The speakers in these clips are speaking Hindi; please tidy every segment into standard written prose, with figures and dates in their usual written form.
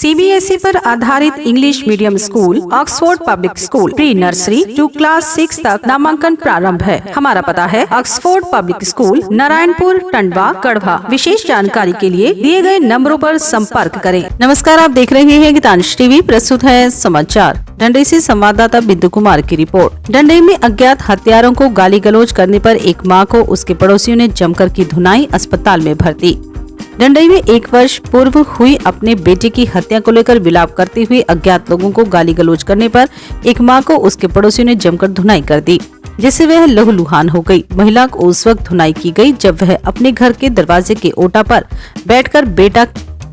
सीबीएसई पर आधारित English medium school Oxford public school pre nursery to class 6 तक नामांकन प्रारंभ है। हमारा पता है Oxford public school, Narayanpur, Tandwa, Garhwa. विशेष जानकारी के लिए दिए गए नंबरों पर संपर्क करें। नमस्कार, आप देख रहे हैं गीतांश टीवी। प्रस्तुत है समाचार। डंडई से संवाददाता बिंदु कुमार की रिपोर्ट। डंडई में अज्ञात हत्यारों को गाली गलौज करने पर एक मां को उसके पड़ोसियों ने जमकर की धुनाई, अस्पताल में भर्ती। डंडई में 1 वर्ष पूर्व हुई अपने बेटे की हत्या को लेकर विलाप करते हुए अज्ञात लोगों को गाली गलौज करने पर एक मां को उसके पड़ोसियों ने जमकर धुनाई कर दी, जिससे वह लहूलुहान हो गई। महिला को उस वक्त धुनाई की गई जब वह अपने घर के दरवाजे के ओटा पर बैठकर बेटा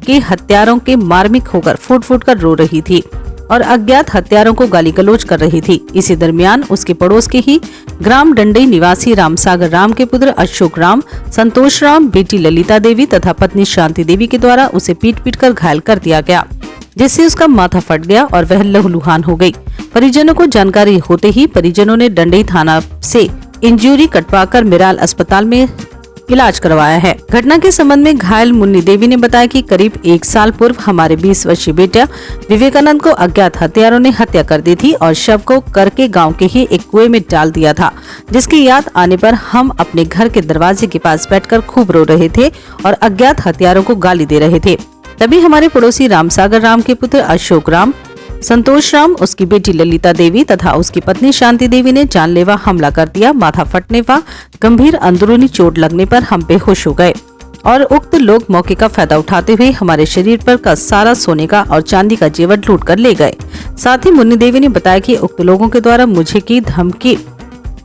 के हत्यारों के मार्मिक होकर फूट फूट कर रो रही थी और अज्ञात हत्यारों को गाली गलौज कर रही थी। इसी दरमियान उसके पड़ोस के ही ग्राम डंडई निवासी रामसागर राम के पुत्र अशोक राम, संतोष राम, बेटी ललिता देवी तथा पत्नी शांति देवी के द्वारा उसे पीट पीट कर घायल कर दिया गया, जिससे उसका माथा फट गया और वह लहूलुहान हो गई। परिजनों को जानकारी होते ही परिजनों ने डंडई थाना से इंजरी कटवाकर मिराल अस्पताल में इलाज करवाया है। घटना के संबंध में घायल मुन्नी देवी ने बताया कि करीब 1 साल पूर्व हमारे 20 वर्षीय बेटा विवेकानंद को अज्ञात हत्यारों ने हत्या कर दी थी और शव को करके गांव के ही एक कुएं में डाल दिया था, जिसकी याद आने पर हम अपने घर के दरवाजे के पास बैठकर खूब रो रहे थे और अज्ञात हत्यारों को गाली दे रहे थे। तभी हमारे पड़ोसी रामसागर राम के पुत्र अशोक राम, संतोष राम, उसकी बेटी ललिता देवी तथा उसकी पत्नी शांति देवी ने जानलेवा हमला कर दिया। माथा फटने व गंभीर अंदरूनी चोट लगने पर हम बेहोश हो गए और उक्त लोग मौके का फायदा उठाते हुए हमारे शरीर पर का सारा सोने का और चांदी का जेवर लूट कर ले गए। साथ ही मुन्नी देवी ने बताया कि उक्त लोगों के द्वारा मुझे की धमकी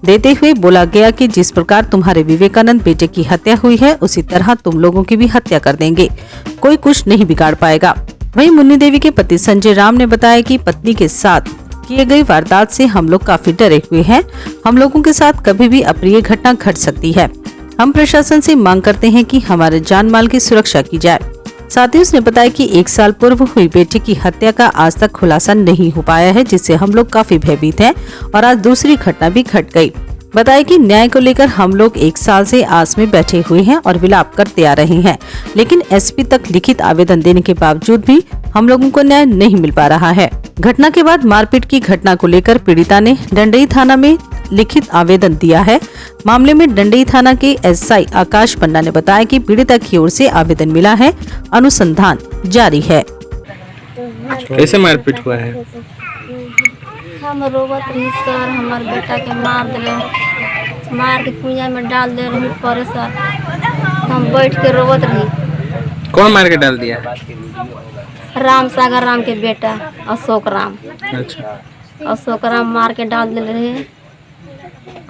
देते हुए बोला गया कि जिस प्रकार तुम्हारे विवेकानंद बेटे की हत्या हुई है उसी तरह तुम लोगों की भी हत्या कर देंगे, कोई कुछ नहीं बिगाड़ पाएगा। वहीं मुन्नी देवी के पति संजय राम ने बताया कि पत्नी के साथ किए गई वारदात से हम लोग काफी डरे हुए हैं। हम लोगों के साथ कभी भी अप्रिय घटना घट सकती है। हम प्रशासन से मांग करते हैं कि हमारे जान माल की सुरक्षा की जाए। साथ ही उसने बताया कि 1 साल पूर्व हुई बेटे की हत्या का आज तक खुलासा नहीं हो पाया है, जिससे हम लोग काफी भयभीत हैं और आज दूसरी घटना भी घट गई। बताया कि न्याय को लेकर हम लोग 1 साल से आस में बैठे हुए हैं और विलाप करते आ रहे हैं, लेकिन एसपी तक लिखित आवेदन देने के बावजूद भी हम लोगों को न्याय नहीं मिल पा रहा है। घटना के बाद मारपीट की घटना को लेकर पीड़िता ने डंडई थाना में लिखित आवेदन दिया है। मामले में डंडई थाना के एसआई आकाश पन्ना ने बताया कि पीड़िता की ओर से आवेदन मिला है, अनुसंधान जारी है। कैसे मारपीट हुआ है? हम रोवत रही सर, हमार बेटा के मार दिले, मार के कुइया में डाल दे रही परे सर। हम बैठ के रोवत रही। कौन मार के डाल दिया? रामसागर राम के बेटा अशोक राम। अच्छा। अशोक राम मार के डाल दिले रहे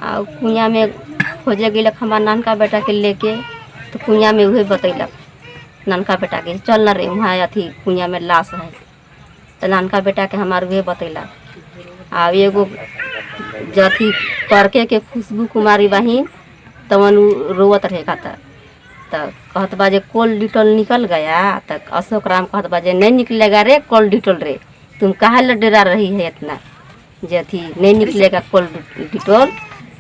और कुइया में खोजे गई हमार नानका बेटा के लेके, तो कुइया में वही बतैलक नानका बेटा के चल न रहे वहाँ अथी कुइया में लाश है, तो नानका बेटा के हमार वही बतैलक। आ एगो जथी करके के खुशबू कुमारी बहिन तवन रोवत रहे का, कहत बाजे कोल डिटोल निकल गया। तक अशोक राम कहत बाजे नहीं निकलेगा रे कोल डिटोल रे, तुम काहे ल डरा रही है इतना, जथी नहीं निकलेगा कोल डिटोल,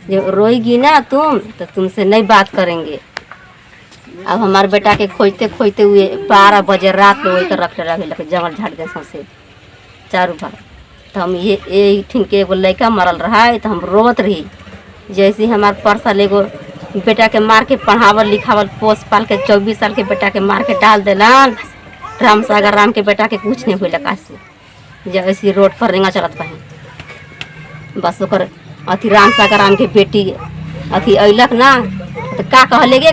जो रोएगी ना तुम तो तुमसे नहीं बात करेंगे। अब हमारे बेटा के खोजते खोजते हुए 12 बजे रात में वही कर रख रहे जंगल झाड़ दे सबसे चारों बार। तो हम ये ठिन के एगो लड़का मरल रहा है, तो हम रोवत रही। जैसे हमारे परसल एगो बेटा के मार के पढ़ावल लिखावल पोस पाल के 24 साल के बेटा के मार के डाल देलन। रामसागर राम के बेटा के कुछ नहीं हुई से जैसे रोड पर रेंगा चलत पाही। बस ओकर अथी रामसागर राम के बेटी अथी अइलक ना, तो का कहले गे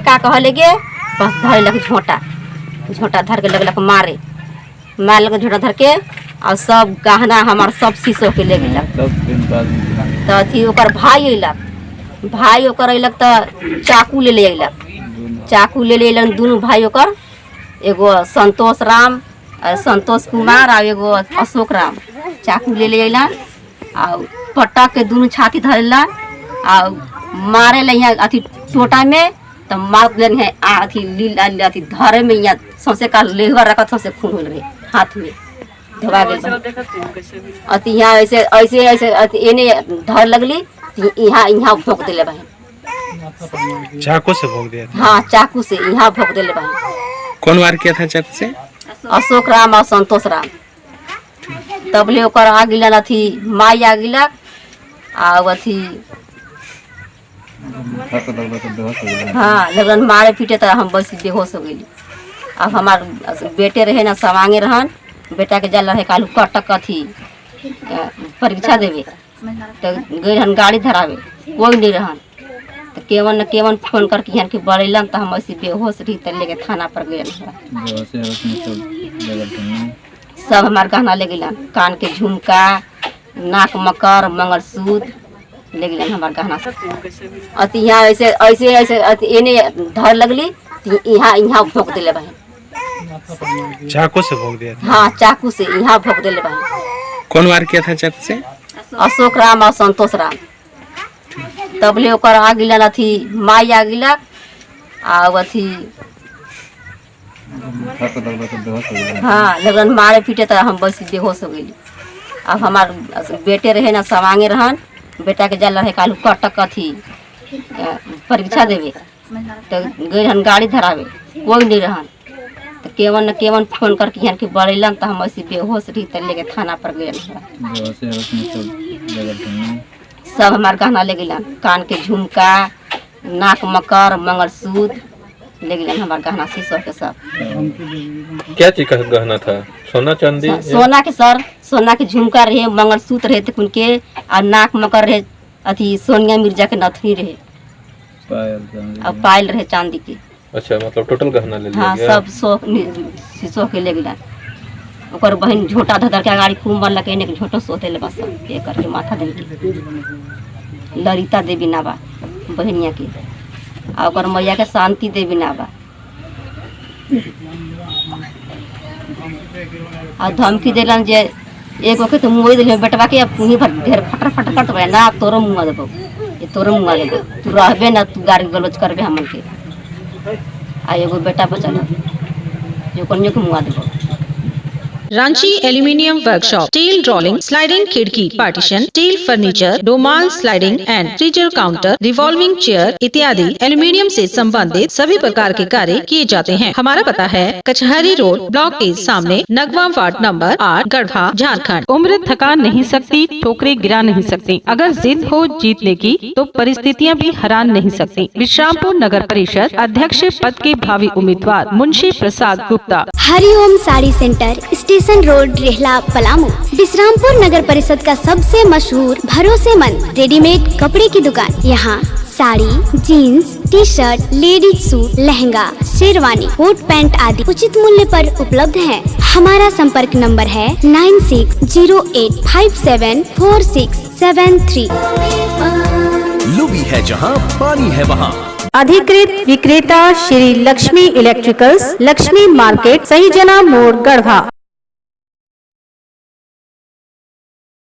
बस धरलक झोंटा धर के लगलक मारे, मारलक झोंटा धर के और सब गहना हमार सब शीशो के ले गेलक। तो अथी ओकर भाई ओकर अइलक तो चाकू ले अइलन दोनों भाई ओकर, एगो संतोष राम संतोष कुमार और एगो अशोक राम चाकू ले अइलन और पटक के दोनों छाती धरेलन और मारे ले यहाँ अथी टोटा में, तो मार देन है अथी धरे में यहाँ सौसे का लेहवा रखा सौसे खून हो रहे हाथ में धोवा गई। अति यहाँ ऐसे एने धर लगली, यहाँ भोंक दिले बहन, चाकू से भोंक दिया? हाँ चाकू से यहाँ भोंक दिले बहन। कौन वार किया था चाकू से? अशोक राम और संतोष राम। तबले ओकर आ गिलन अथी माई आ गिलक आ अथी हाँ लगन मारे पीटे तो हम बस बेहोश हो गई। अब हमार बेटे रहे ना सवांगे रहन, बेटा के जल रहे कालू कटक अथी परीक्षा देवे तो गए रहन गाड़ी धरावे, कोई नहीं रहन तो केवन न केवन फोन करके यहाँ के बड़ेलन तो हम ऐसे बेहोश रही तो लेके थाना पर गए। सब हमार गहना ले गलन, कान के झुमका, नाक मकर, मंगलसूत्र ले गलन हमार गहना अति यहाँ ऐसे ऐसे ऐसे एने धर लगली यहाँ यहाँ भोंक दिले बहन। चाकू से भोंक दिया था? हाँ चाकू से यहाँ भोंक दिले बहन। कौन वार किया था चाकू से? अशोक राम और संतोष राम। तबले ओकर आ गिलन अथी माई आ गिलक आ अथी हाँ लगन मारे पीटे तो हम बस बेहोश हो गई। अब हमार बेटे रहे ना सवांगे रहन, बेटा के जल रहे कालू कटक अथी परीक्षा देवे तो गए रहन गाड़ी धरावे, कोई नहीं रहन तो केवन न केवन फोन करके यहाँ के बड़ेलन तो हम ऐसे बेहोश रही तो लेके थाना पर गए। सब हमार गहना ले गलन, कान के झुमका, नाक मकर, मंगलसूत्र ले गलन हमार गहना शीशो के सब। क्या चीज का गहना था? सोना चांदी? सोना के सर, सोना के झुमका रहे, मंगलसूत्र रहे थे उनके और नाक मकर रहे अथी सोनिया मिर्जा के नथनी रहे और पायल रहे चांदी की। अच्छा मतलब टोटल गहना ले लिया हाँ गया? सब शीशो के ले गलन। ओकर बहन झोटा धर के गाड़ी खूब बनल के इन्हें झोटो सोते ले बस ये करके माथा दे के ललिता देवी नाबा बहनिया के आ ओकर मैया के शांति देवी नाबा आ धमकी देलन जे एक वक्त मुँह दिल बेटवा के पुही भर ढेर फटर फटर करत बे ना तोरो मुँह देबो, ये तोरो मुँह देबो, तू रहबे ना तू गाड़ी गलोच करबे हमन के। आ एगो बेटा बचल जो कन्या के मुँह देबो। Ranchi aluminium workshop, steel rolling, sliding खिड़की, पार्टीशन, स्टील फर्नीचर, डोमाल sliding and freezer counter, revolving chair इत्यादि एल्यूमिनियम से संबंधित सभी प्रकार के कार्य किए जाते हैं। हमारा पता है कचहरी रोड, ब्लॉक के सामने, नगवा वार्ड नंबर 8, गढ़वा, झारखंड। उम्र थका नहीं सकती, ठोकरे गिरा नहीं सकती। अगर जिद हो जीतने की तो परिस्थितियाँ भी हरा नहीं सकती। विश्रामपुर नगर परिषद अध्यक्ष पद के भावी उम्मीदवार Munshi Prasad Gupta. Hariom sari centre, station road, Rehla, Palamu. Vishrampur नगर परिषद का सबसे मशहूर भरोसेमंद रेडीमेड कपड़े की दुकान। यहाँ sari, jeans, T shirt, ladies suit, lehenga, sherwani, coat pant आदि उचित मूल्य पर उपलब्ध है। हमारा संपर्क नंबर है 9608574673। लुबी है जहाँ पानी है वहाँ। अधिकृत विक्रेता श्री लक्ष्मी इलेक्ट्रिकल्स, लक्ष्मी मार्केट, सही जना मोड़, गढ़वा।